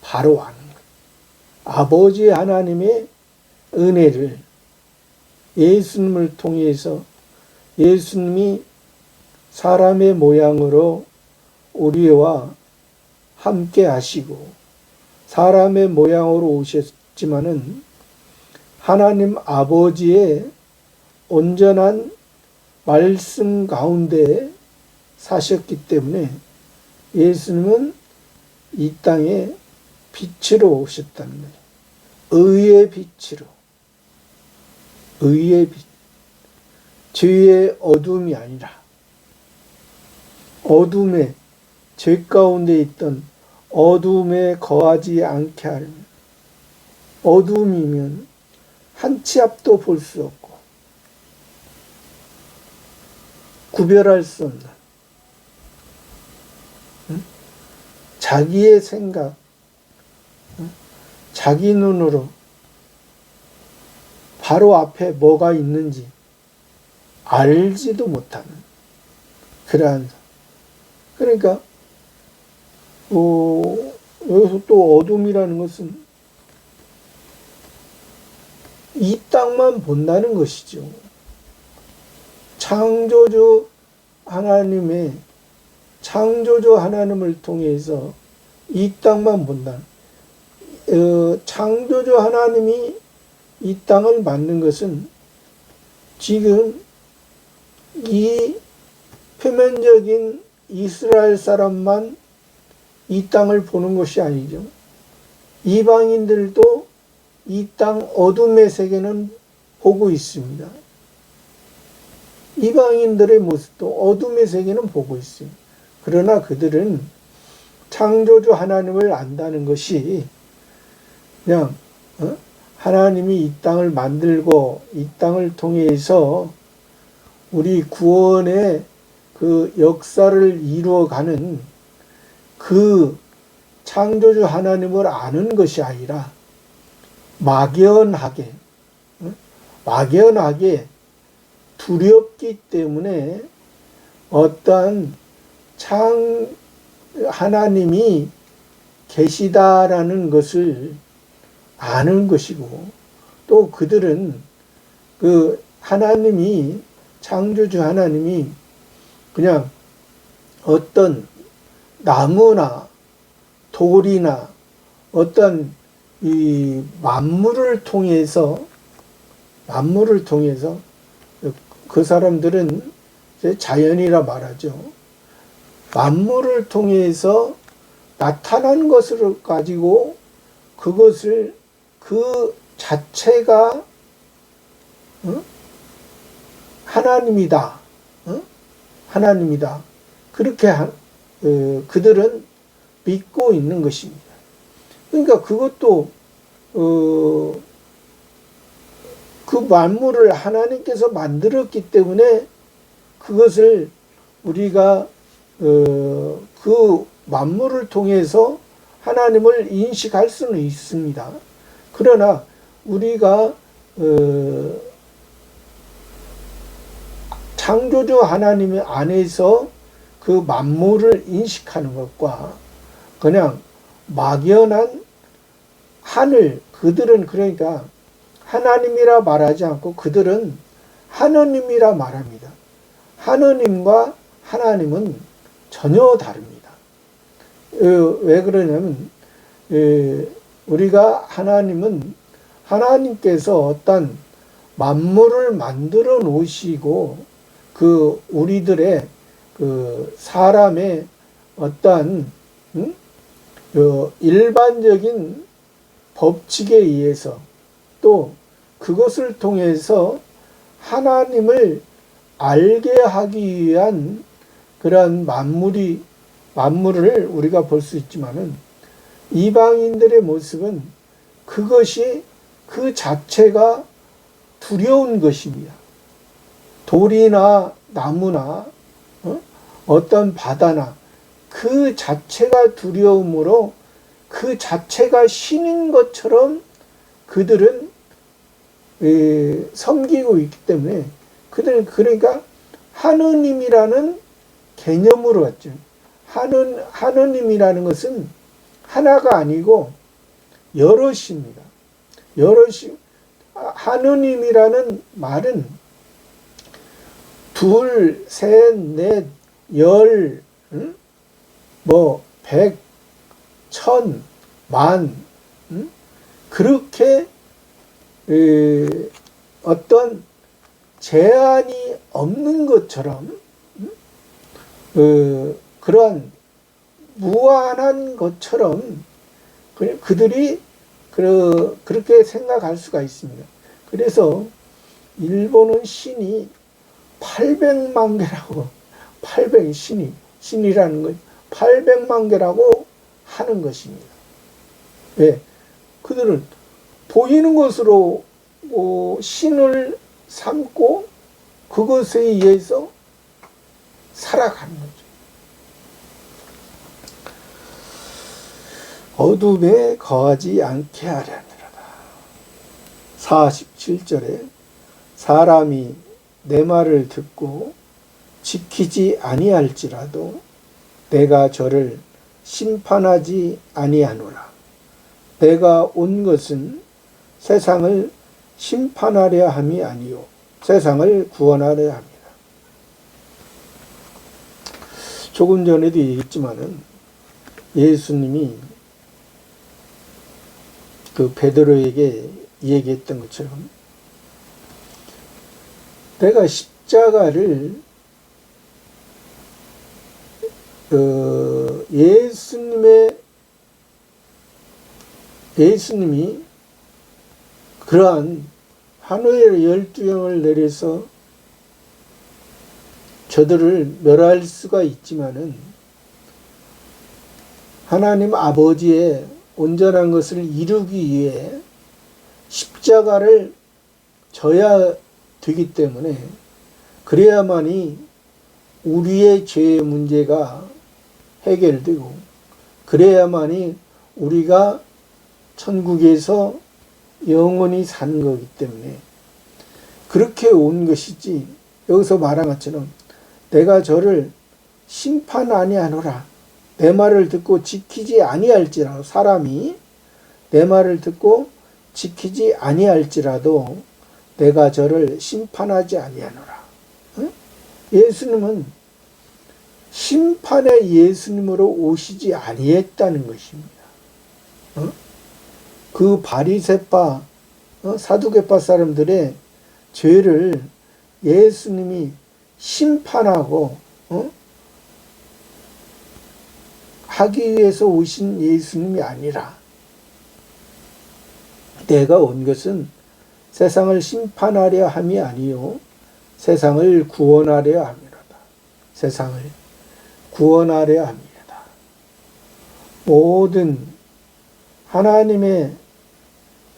바로 아는 것. 아버지 하나님의 은혜를 예수님을 통해서, 예수님이 사람의 모양으로 우리와 함께 하시고 사람의 모양으로 오셨지만은 하나님 아버지의 온전한 말씀 가운데 사셨기 때문에 예수님은 이 땅에 빛으로 오셨다는 거예요. 의의 빛으로. 의의 빛. 죄의 어둠이 아니라 어둠에, 죄 가운데 있던 어둠에 거하지 않게 하려면, 어둠이면 한 치 앞도 볼 수 없고 구별할 수 없는 자기의 생각, 자기 눈으로 바로 앞에 뭐가 있는지 알지도 못하는 그러한, 그러니까 여기서 또 어둠이라는 것은 이 땅만 본다는 것이죠. 창조주 하나님을 통해서 이 땅만 본다. 창조주 하나님이 이 땅을 만든 것은 지금 이 표면적인 이스라엘 사람만 이 땅을 보는 것이 아니죠. 이방인들도 이 땅 어둠의 세계는 보고 있습니다. 이방인들의 모습도 어둠의 세계는 보고 있어요. 그러나 그들은 창조주 하나님을 안다는 것이 그냥 하나님이 이 땅을 만들고 이 땅을 통해서 우리 구원의 그 역사를 이루어가는 그 창조주 하나님을 아는 것이 아니라 막연하게 두렵기 때문에 어떠한 하나님이 계시다라는 것을 아는 것이고, 또 그들은 그 하나님이, 창조주 하나님이 그냥 어떤 나무나 돌이나 어떤 이 만물을 통해서 그 사람들은 자연이라 말하죠. 만물을 통해서 나타난 것을 가지고 그것을 그 자체가 하나님이다. 하나님이다. 그렇게 그들은 믿고 있는 것입니다. 그러니까 그것도 그 만물을 하나님께서 만들었기 때문에 그것을 우리가 그 만물을 통해서 하나님을 인식할 수는 있습니다. 그러나 우리가 창조주 하나님 안에서 그 만물을 인식하는 것과 그냥 막연한 하늘, 그들은 그러니까 하나님이라 말하지 않고 그들은 하느님이라 말합니다. 하느님과 하나님은 전혀 다릅니다. 왜 그러냐면 우리가 하나님께서 어떤 만물을 만들어 놓으시고 그 우리들의 그 사람의 어떤 일반적인 법칙에 의해서 또 그것을 통해서 하나님을 알게 하기 위한 그런 만물을 우리가 볼 수 있지만은 이방인들의 모습은 그것이 그 자체가 두려운 것입니다. 돌이나 나무나 어떤 바다나 그 자체가 두려움으로 그 자체가 신인 것처럼 그들은 섬기고 있기 때문에 그들은 그러니까 하느님이라는 개념으로 갔죠. 하느님이라는 것은 하나가 아니고 여럿입니다. 하느님이라는 말은 둘, 셋, 넷, 열, 응? 뭐 100, 1000, 만, 응? 그렇게 어떤 제한이 없는 것처럼 그러한 무한한 것처럼 그들이 그렇게 생각할 수가 있습니다. 그래서 일본은 신이 800만 개라고, 신이라는 건 800만 개라고 하는 것입니다. 왜? 그들은 보이는 것으로 신을 삼고 그것에 의해서 살아가는 거죠. 어둠에 거하지 않게 하려니로다. 47절에 사람이 내 말을 듣고 지키지 아니할지라도 내가 저를 심판하지 아니하노라. 내가 온 것은 세상을 심판하려 함이 아니요 세상을 구원하려 함이라. 조금 전에도 얘기했지만은 예수님이 그 베드로에게 얘기했던 것처럼 내가 십자가를 예수님이 그러한 하늘의 12형을 내려서 저들을 멸할 수가 있지만은 하나님 아버지의 온전한 것을 이루기 위해 십자가를 져야 되기 때문에 그래야만이 우리의 죄의 문제가 해결되고 그래야만이 우리가 천국에서 영원히 사는 거기 때문에 그렇게 온 것이지, 여기서 말한 것처럼 내가 저를 심판 아니하노라. 내 말을 듣고 지키지 아니할지라도, 사람이 내 말을 듣고 지키지 아니할지라도 내가 저를 심판하지 아니하노라. 응? 예수님은 심판의 예수님으로 오시지 아니했다는 것입니다. 응? 그 바리새파, 사두개파 사람들의 죄를 예수님이 심판하고 하기 위해서 오신 예수님이 아니라 내가 온 것은 세상을 심판하려 함이 아니요 세상을 구원하려 함이로다. 세상을 구원하려 함이로다. 모든 하나님의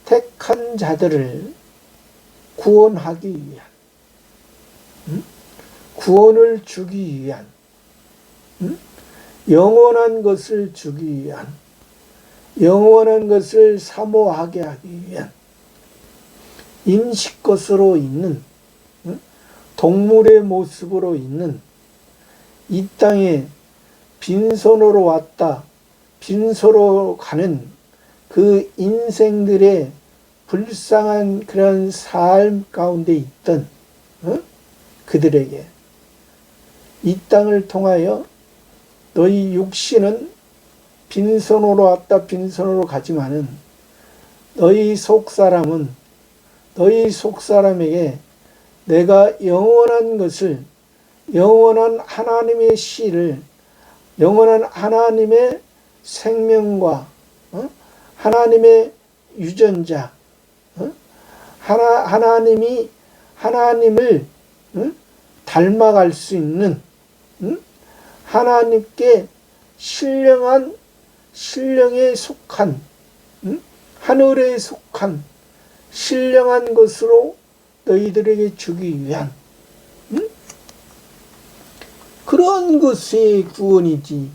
택한 자들을 구원하기 위한, 구원을 주기 위한, 영원한 것을 주기 위한, 영원한 것을 사모하게 하기 위한 인식것으로 있는, 동물의 모습으로 있는 이 땅에 빈손으로 왔다 빈손으로 가는 그 인생들의 불쌍한 그런 삶 가운데 있던 그들에게 이 땅을 통하여 너희 육신은 빈손으로 왔다 빈손으로 가지만은 너희 속사람은 너희 속사람에게 내가 영원한 것을, 영원한 하나님의 씨를, 영원한 하나님의 생명과 하나님의 유전자, 하나님을 닮아갈 수 있는 하나님께 신령에 속한, 하늘에 속한 신령한 것으로 너희들에게 주기 위한 그런 것의 구원이지.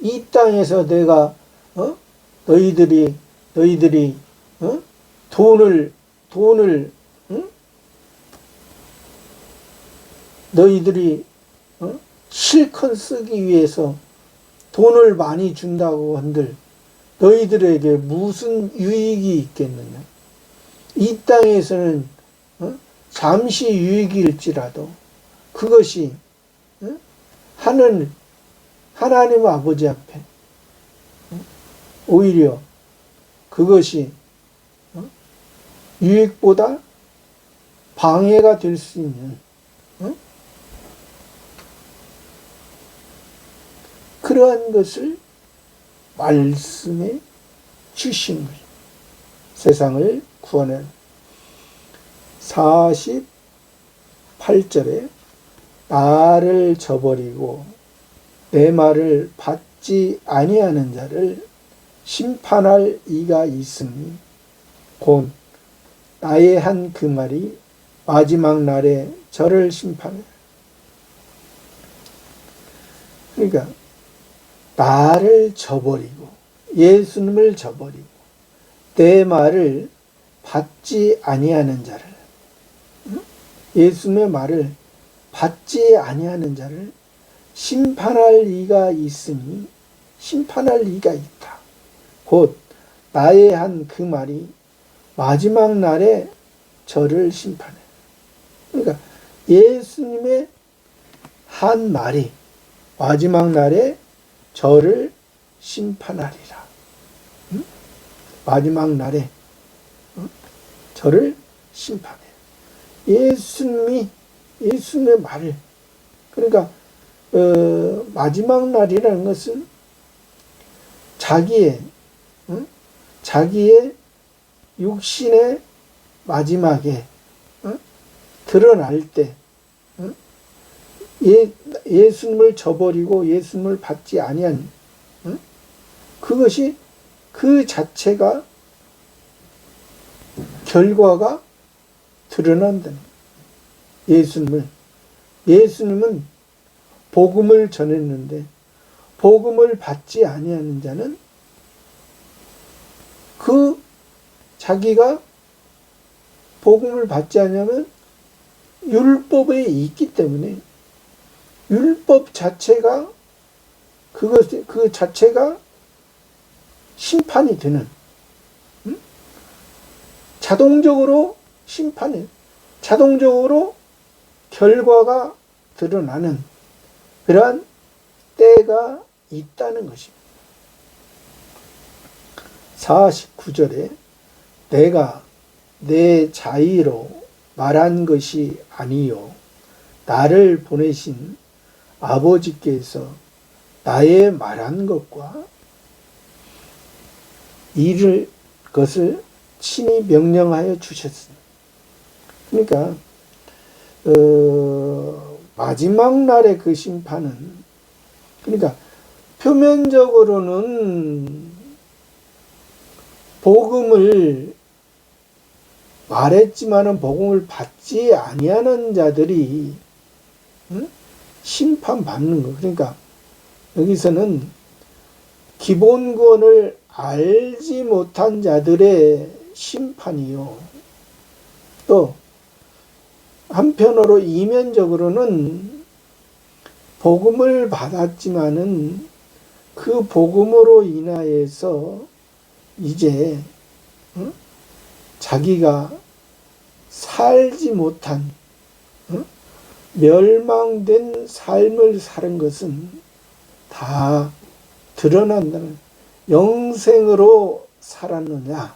이 땅에서 내가 너희들이 돈을 너희들이 실컷 쓰기 위해서 돈을 많이 준다고 한들 너희들에게 무슨 유익이 있겠느냐. 이 땅에서는 잠시 유익일지라도 그것이 하나님 아버지 앞에 오히려 그것이 유익보다 방해가 될 수 있는 그러한 것을 말씀해 주신 거예요. 세상을 구원하는 48절에 나를 저버리고 내 말을 받지 아니하는 자를 심판할 이가 있으니 곧 나의 한 그 말이 마지막 날에 저를 심판해. 그러니까 나를 저버리고 예수님을 저버리고 내 말을 받지 아니하는 자를 예수님의 말을 받지 아니하는 자를 심판할 이가 있으니 심판할 이가 있다. 곧 나의 한 그 말이 마지막 날에 저를 심판해. 그러니까 예수님의 한 말이 마지막 날에 저를 심판하리라. 마지막 날에 저를 심판해. 예수님의 말을 그러니까 마지막 날이라는 것은 자기의 육신의 마지막에 드러날 때 예수님을 저버리고 예수님을 받지 아니한 그것이 그 자체가 결과가 드러난다는 예수님은 복음을 전했는데 복음을 받지 아니하는 자는 그 자기가 복음을 받지 않으면 율법에 있기 때문에 율법 자체가 그 자체가 심판이 되는 자동적으로 심판이 자동적으로 결과가 드러나는 그러한 때가 있다는 것입니다. 49절에 내가 내 자의로 말한 것이 아니요 나를 보내신 아버지께서 나의 말한 것과 이를 것을 친히 명령하여 주셨습니다. 그러니까 마지막 날의 그 심판은 그러니까 표면적으로는 복음을 말했지만은 복음을 받지 아니하는 자들이 심판받는 거. 그러니까 여기서는 기본 구원을 알지 못한 자들의 심판이요. 또 한편으로 이면적으로는 복음을 받았지만은 그 복음으로 인하여서 이제 자기가 살지 못한 멸망된 삶을 사는 것은 다 드러난다는 영생으로 살았느냐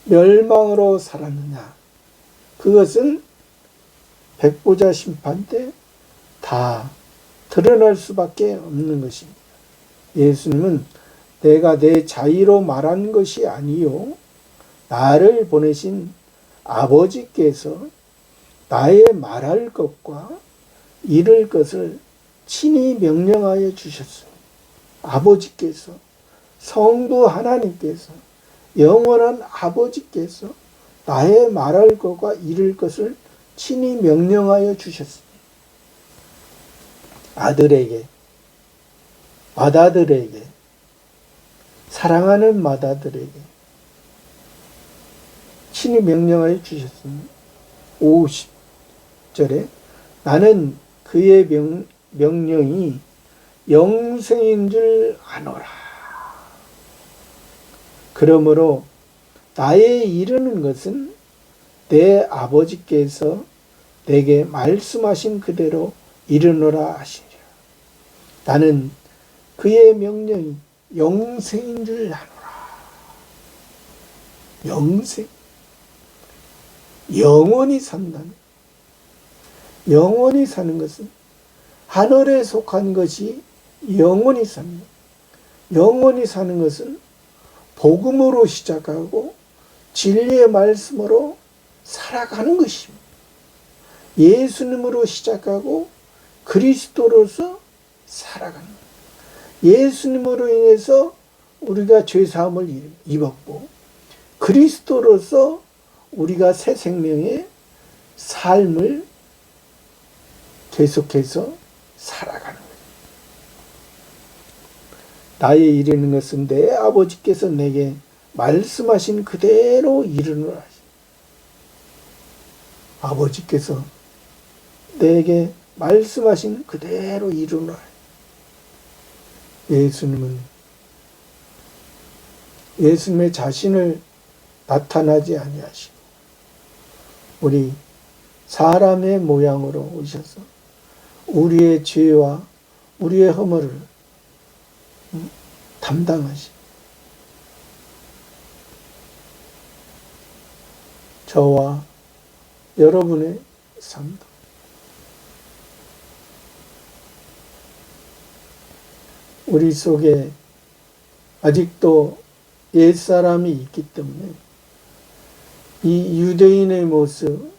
멸망으로 살았느냐 그것은 백보자 심판 때 다 드러날 수밖에 없는 것입니다. 예수님은 내가 내 자의로 말한 것이 아니요 나를 보내신 아버지께서 나의 말할 것과 이를 것을 친히 명령하여 주셨습니다. 아버지께서 성부 하나님께서 영원한 아버지께서 나의 말할 것과 이를 것을 친히 명령하여 주셨습니다. 아들에게 맏아들에게 사랑하는 맏아들에게 친히 명령하여 주셨습니다. 50절에 나는 그의 명령이 영생인 줄 아노라. 그러므로 나의 이르는 것은 내 아버지께서 내게 말씀하신 그대로 이르노라 하시니라. 나는 그의 명령이 영생인 줄 아노라. 영생. 영원히 산다는. 영원히 사는 것은 하늘에 속한 것이 영원히 삽니다. 영원히 사는 것은 복음으로 시작하고 진리의 말씀으로 살아가는 것입니다. 예수님으로 시작하고 그리스도로서 살아가는 거예요. 예수님으로 인해서 우리가 죄사함을 입었고 그리스도로서 우리가 새 생명의 삶을 계속해서 살아가는 거예요. 나의 이르는 것은 내 아버지께서 내게 말씀하신 그대로 이르노라. 아버지께서 내게 말씀하신 그대로 이루노라. 예수님의 자신을 나타나지 아니하시고 우리 사람의 모양으로 오셔서 우리의 죄와 우리의 허물을 담당하시고 저와 여러분의 삶도 우리 속에 아직도 옛사람이 있기 때문에 이 유대인의 모습,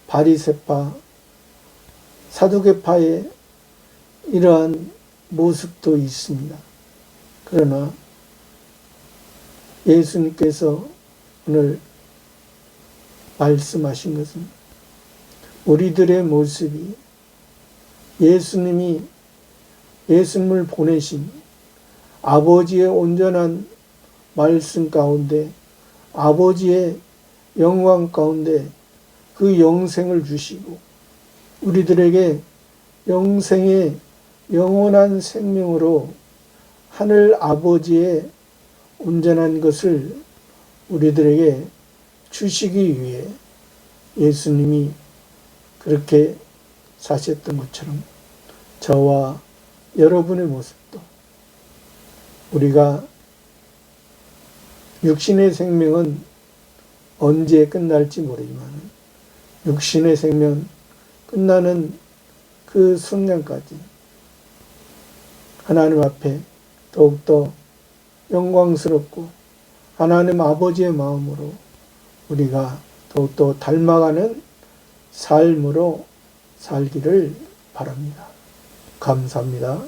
바리새파, 사두개파의 이러한 모습도 있습니다. 그러나 예수님께서 오늘 말씀하신 것은 우리들의 모습이 예수님을 보내신 아버지의 온전한 말씀 가운데 아버지의 영광 가운데 그 영생을 주시고 우리들에게 영생의 영원한 생명으로 하늘 아버지의 온전한 것을 우리들에게 주시기 위해 예수님이 그렇게 사셨던 것처럼 저와 여러분의 모습도 우리가 육신의 생명은 언제 끝날지 모르지만 육신의 생명 끝나는 그 순간까지 하나님 앞에 더욱더 영광스럽고 하나님 아버지의 마음으로 우리가 더욱더 닮아가는 삶으로 살기를 바랍니다. 감사합니다.